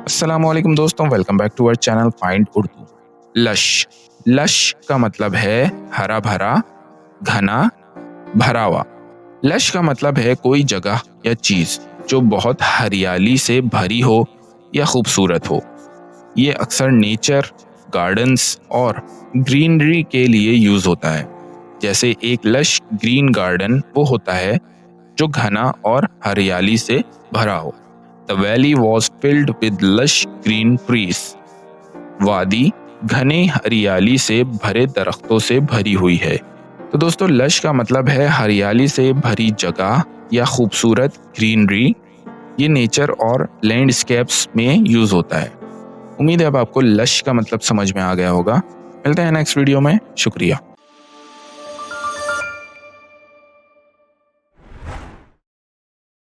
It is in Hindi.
अस्सलामुअलैकुम दोस्तों, welcome back to our channel find Urdu. लश लश का मतलब है हरा भरा, घना, भरा हुआ। लश का मतलब है कोई जगह या चीज जो बहुत हरियाली से भरी हो या खूबसूरत हो। ये अक्सर नेचर, गार्डन्स और ग्रीनरी के लिए यूज होता है। जैसे एक लश ग्रीन गार्डन वो होता है जो घना और हरियाली से भरा हो। The valley was filled with lush green trees. वादी घने हरियाली से भरे दरख्तों से भरी हुई है। तो दोस्तों, लश का मतलब है हरियाली से भरी जगह या खूबसूरत ग्रीनरी। ये नेचर और लैंडस्केप्स में यूज होता है। उम्मीद है अब आपको लश का मतलब समझ में आ गया होगा। मिलते हैं नेक्स्ट वीडियो में। शुक्रिया।